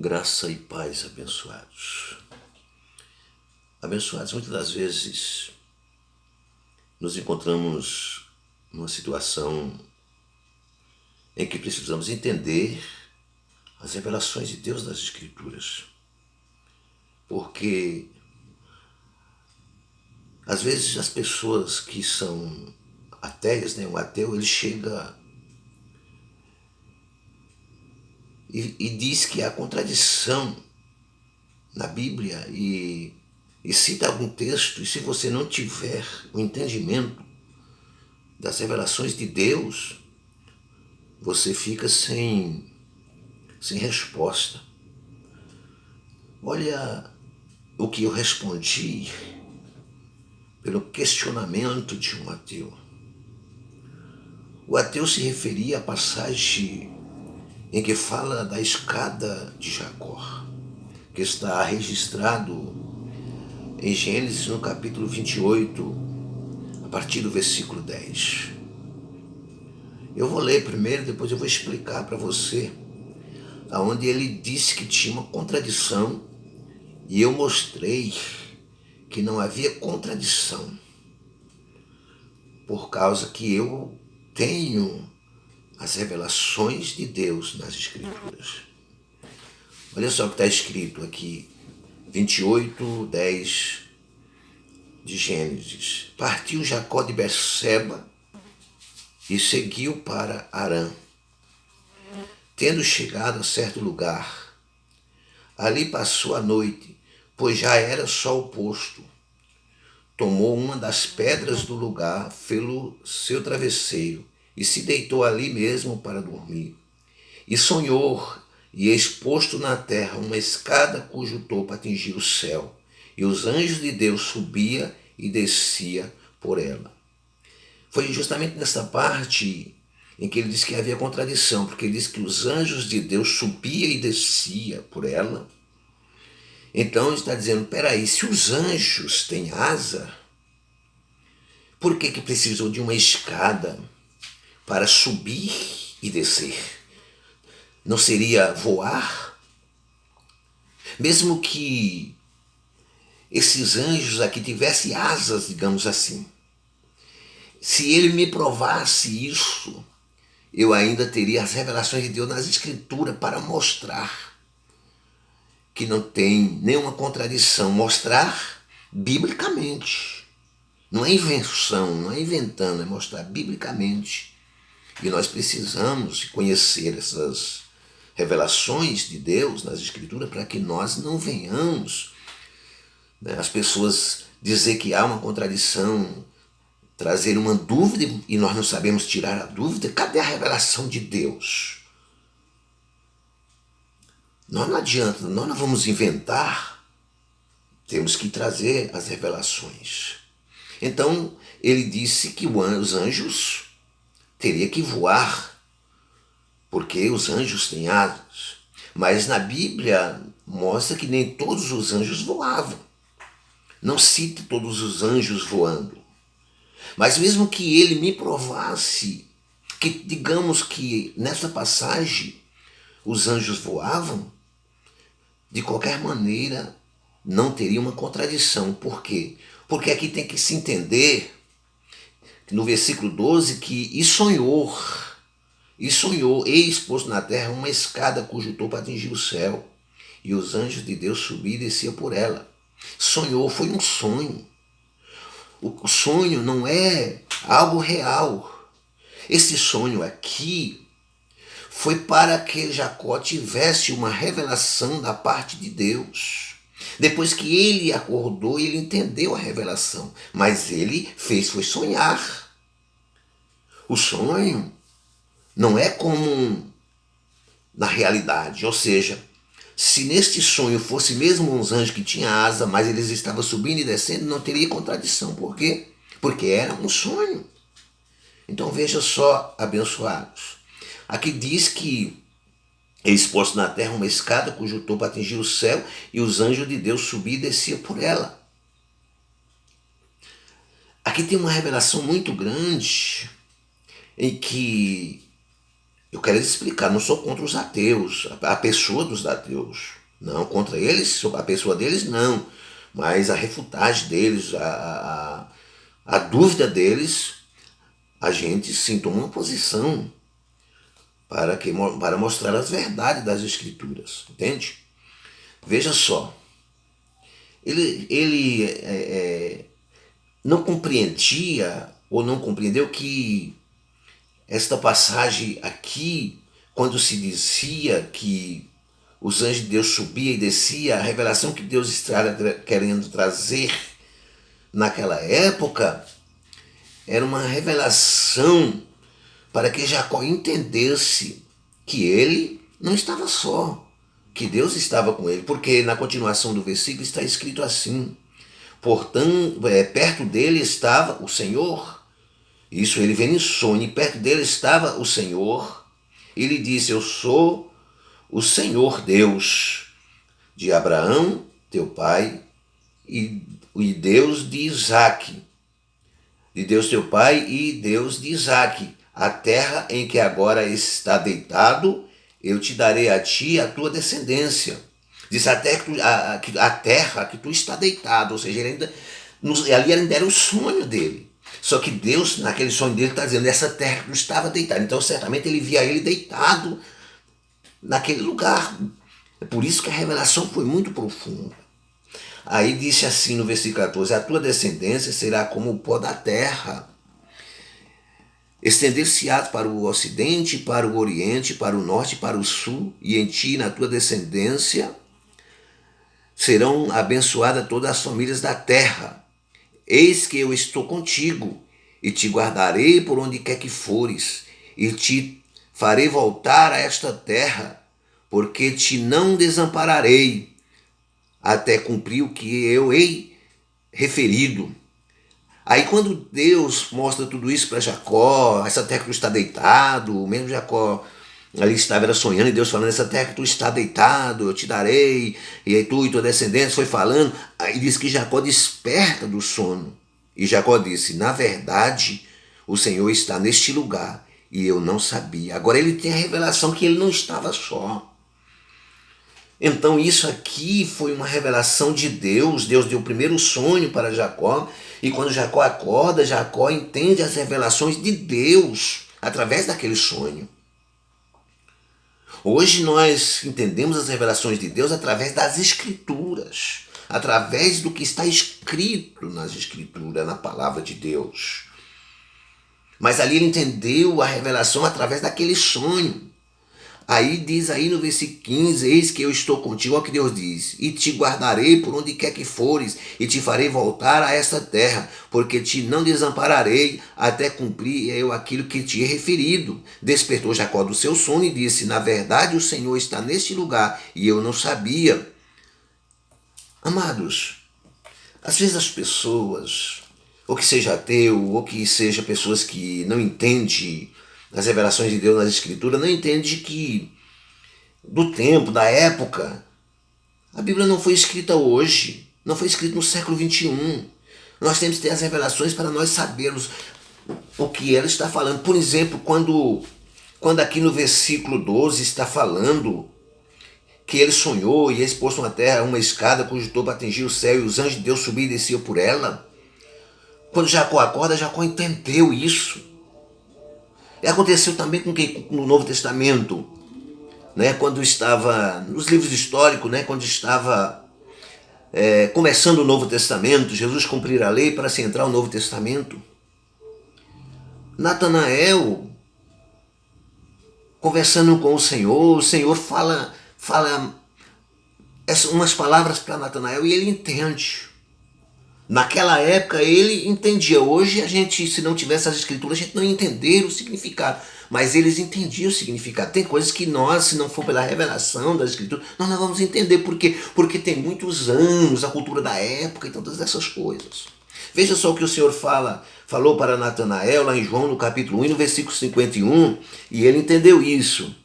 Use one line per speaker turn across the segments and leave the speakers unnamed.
Graça e paz, abençoados. Abençoados, muitas das vezes nos encontramos numa situação em que precisamos entender as revelações de Deus nas Escrituras. Porque às vezes as pessoas que são ateias, o ateu, ele chega e diz que há contradição na Bíblia e cita algum texto, e se você não tiver o entendimento das revelações de Deus, você fica sem resposta. Olha o que eu respondi pelo questionamento de um ateu. O ateu se referia à passagem em que fala da escada de Jacó, que está registrado em Gênesis no capítulo 28, a partir do versículo 10. Eu vou ler primeiro, depois eu vou explicar para você aonde ele disse que tinha uma contradição, e eu mostrei que não havia contradição, por causa que eu tenho as revelações de Deus nas Escrituras. Olha só o que está escrito aqui, 28, 10 de Gênesis. Partiu Jacó de Berseba e seguiu para Harã. Tendo chegado a certo lugar, ali passou a noite, pois já era sol posto. Tomou uma das pedras do lugar, fê-lo seu travesseiro, e se deitou ali mesmo para dormir. E sonhou, e exposto na terra uma escada cujo topo atingia o céu, e os anjos de Deus subia e descia por ela. Foi justamente nessa parte em que ele diz que havia contradição, porque ele diz que os anjos de Deus subia e descia por ela. Então ele está dizendo, peraí, se os anjos têm asa, por que precisam de uma escada para subir e descer? Não seria voar? Mesmo que esses anjos aqui tivessem asas, digamos assim, se ele me provasse isso, eu ainda teria as revelações de Deus nas Escrituras para mostrar que não tem nenhuma contradição, mostrar biblicamente. Não é invenção, não é inventando, é mostrar biblicamente. E nós precisamos conhecer essas revelações de Deus nas Escrituras para que nós não venhamos, as pessoas dizer que há uma contradição, trazer uma dúvida e nós não sabemos tirar a dúvida. Cadê a revelação de Deus? Nós não adianta, nós não vamos inventar, temos que trazer as revelações. Então ele disse que os anjos teriam que voar, porque os anjos têm asas. Mas na Bíblia mostra que nem todos os anjos voavam. Não cita todos os anjos voando. Mas mesmo que ele me provasse que, digamos que nessa passagem os anjos voavam, de qualquer maneira não teria uma contradição. Por quê? Porque aqui tem que se entender, no versículo 12, que e sonhou, e exposto na terra uma escada cujo topo atingia o céu, e os anjos de Deus subiam e desciam por ela. Sonhou, foi um sonho. O sonho não é algo real. Esse sonho aqui foi para que Jacó tivesse uma revelação da parte de Deus. Depois que ele acordou, ele entendeu a revelação. Mas ele foi sonhar. O sonho não é como na realidade. Ou seja, se neste sonho fosse mesmo uns anjos que tinham asa, mas eles estavam subindo e descendo, não teria contradição. Por quê? Porque era um sonho. Então veja só, abençoados. Aqui diz que é exposto na terra uma escada cujo topo atingia o céu, e os anjos de Deus subiam e desciam por ela. Aqui tem uma revelação muito grande em que Eu quero explicar, não sou contra os ateus, a pessoa dos ateus. Não, contra eles, a pessoa deles não. Mas a refutagem deles, a dúvida deles, a gente sim toma uma posição para mostrar as verdades das Escrituras. Entende? Veja só. Ele não compreendia ou não compreendeu que esta passagem aqui, quando se dizia que os anjos de Deus subiam e desciam, a revelação que Deus estava querendo trazer naquela época era uma revelação para que Jacó entendesse que ele não estava só, que Deus estava com ele, porque na continuação do versículo está escrito assim: portanto, perto dele estava o Senhor. Isso ele vê em sonho, e perto dele estava o Senhor. Ele disse: eu sou o Senhor Deus de Abraão, teu pai, e Deus de Isaque. De Deus teu pai e Deus de Isaque. A terra em que agora está deitado, eu te darei a ti e a tua descendência. Diz a terra que tu está deitado, ou seja, ali ainda era o sonho dele. Só que Deus, naquele sonho dele, está dizendo, essa terra que tu estava deitado. Então, certamente, ele via ele deitado naquele lugar. É por isso que a revelação foi muito profunda. Aí disse assim no versículo 14, a tua descendência será como o pó da terra. Estender-se-á para o ocidente, para o oriente, para o norte, para o sul, e em ti, na tua descendência, serão abençoadas todas as famílias da terra. Eis que eu estou contigo, e te guardarei por onde quer que fores, e te farei voltar a esta terra, porque te não desampararei, até cumprir o que eu hei referido. Aí quando Deus mostra tudo isso para Jacó, essa terra que tu está deitado, mesmo Jacó ali estava era sonhando, e Deus falando, essa terra que tu está deitado, eu te darei, e aí tu e tua descendência foi falando, aí diz que Jacó desperta do sono. E Jacó disse, na verdade, o Senhor está neste lugar, e eu não sabia. Agora ele tem a revelação que ele não estava só. Então isso aqui foi uma revelação de Deus. Deus deu o primeiro sonho para Jacó, e quando Jacó acorda, Jacó entende as revelações de Deus através daquele sonho. Hoje nós entendemos as revelações de Deus através das Escrituras, através do que está escrito nas Escrituras, na palavra de Deus. Mas ali ele entendeu a revelação através daquele sonho. Aí diz aí no versículo 15, eis que eu estou contigo, olha o que Deus diz, e te guardarei por onde quer que fores, e te farei voltar a esta terra, porque te não desampararei, até cumprir eu aquilo que te he referido. Despertou Jacó do seu sono e disse, na verdade o Senhor está neste lugar, e eu não sabia. Amados, às vezes as pessoas, ou que seja ateu, ou que seja pessoas que não entendem as revelações de Deus nas Escrituras, não entende que do tempo, da época, a Bíblia não foi escrita hoje, não foi escrita no século XXI. Nós temos que ter as revelações para nós sabermos o que ela está falando. Por exemplo, quando aqui no versículo 12 está falando que ele sonhou e expôs uma terra, uma escada cujo topo atingia o céu e os anjos de Deus subiam e desciam por ela. Quando Jacó acorda, Jacó entendeu isso. E aconteceu também com quem? No Novo Testamento, né? Quando estava nos livros históricos, né? Quando estava começando o Novo Testamento, Jesus cumprir a lei para se entrar no Novo Testamento. Natanael, conversando com o Senhor fala umas palavras para Natanael e ele entende. Naquela época ele entendia. Hoje a gente, se não tivesse as escrituras, a gente não ia entender o significado. Mas eles entendiam o significado. Tem coisas que nós, se não for pela revelação das escrituras, nós não vamos entender. Por quê? Porque tem muitos anos, a cultura da época e todas essas coisas. Veja só o que o Senhor falou para Natanael lá em João no capítulo 1 e no versículo 51. E ele entendeu isso.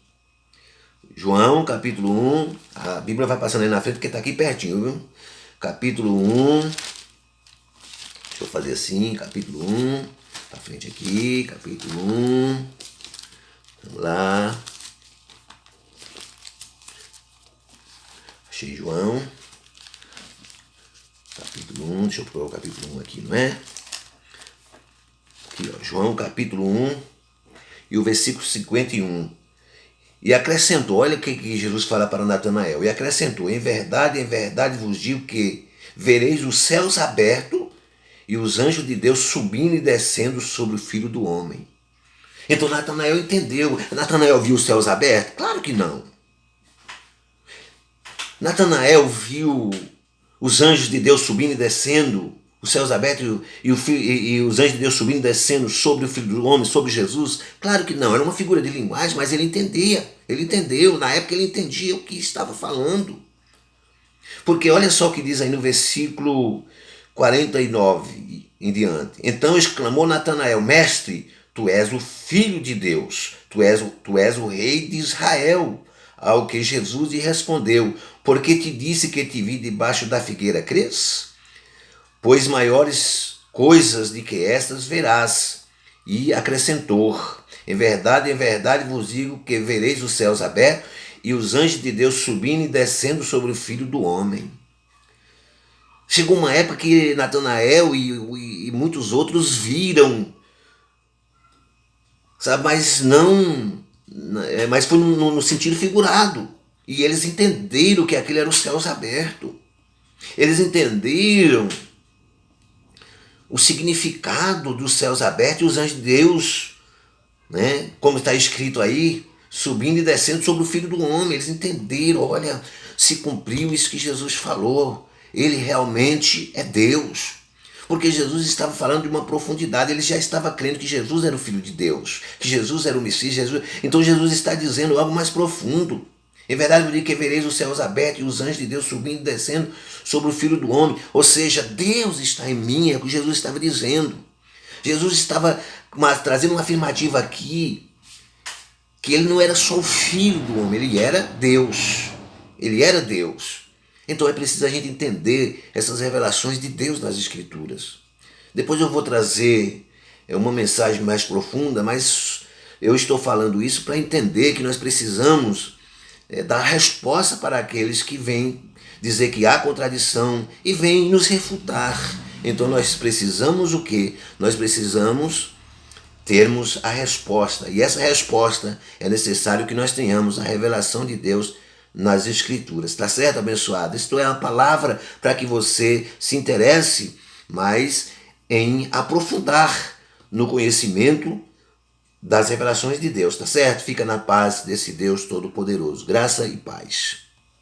João capítulo 1, a Bíblia vai passando aí na frente porque está aqui pertinho, viu? Capítulo 1... Deixa eu fazer assim, capítulo 1, para frente aqui, capítulo 1, Vamos lá. Achei João. Capítulo 1. Deixa eu pôr o capítulo 1 aqui, não é? Aqui, ó. João, capítulo 1. E o versículo 51. E acrescentou, olha o que Jesus fala para Natanael. E acrescentou, em verdade vos digo que vereis os céus abertos e os anjos de Deus subindo e descendo sobre o Filho do Homem. Então Natanael entendeu. Natanael viu os céus abertos? Claro que não. Natanael viu os anjos de Deus subindo e descendo, os céus abertos e os anjos de Deus subindo e descendo sobre o Filho do Homem, sobre Jesus? Claro que não, era uma figura de linguagem, mas ele entendia, ele entendeu, na época ele entendia o que estava falando. Porque olha só o que diz aí no versículo 49 em diante. Então exclamou Natanael, mestre, tu és o Filho de Deus, tu és o Rei de Israel. Ao que Jesus lhe respondeu, porque te disse que te vi debaixo da figueira, crês? Pois maiores coisas do que estas verás. E acrescentou, em verdade vos digo que vereis os céus abertos e os anjos de Deus subindo e descendo sobre o Filho do Homem. Chegou uma época que Natanael e muitos outros viram, sabe, mas foi no sentido figurado. E eles entenderam que aquele era os céus abertos. Eles entenderam o significado dos céus abertos e os anjos de Deus, né? Como está escrito aí, subindo e descendo sobre o Filho do Homem. Eles entenderam, olha, se cumpriu isso que Jesus falou. Ele realmente é Deus. Porque Jesus estava falando de uma profundidade, ele já estava crendo que Jesus era o Filho de Deus, que Jesus era o Messias. Então Jesus está dizendo algo mais profundo. Em verdade, eu digo que vereis os céus abertos e os anjos de Deus subindo e descendo sobre o Filho do Homem. Ou seja, Deus está em mim, é o que Jesus estava dizendo. Jesus estava trazendo uma afirmativa aqui, que ele não era só o Filho do Homem, ele era Deus. Ele era Deus. Então é preciso a gente entender essas revelações de Deus nas Escrituras. Depois eu vou trazer uma mensagem mais profunda, mas eu estou falando isso para entender que nós precisamos dar resposta para aqueles que vêm dizer que há contradição e vêm nos refutar. Então nós precisamos o quê? Nós precisamos termos a resposta. E essa resposta é necessário que nós tenhamos a revelação de Deus nas Escrituras. Tá certo, abençoado? Isto é uma palavra para que você se interesse mais em aprofundar no conhecimento das revelações de Deus, tá certo? Fica na paz desse Deus Todo-Poderoso. Graça e paz.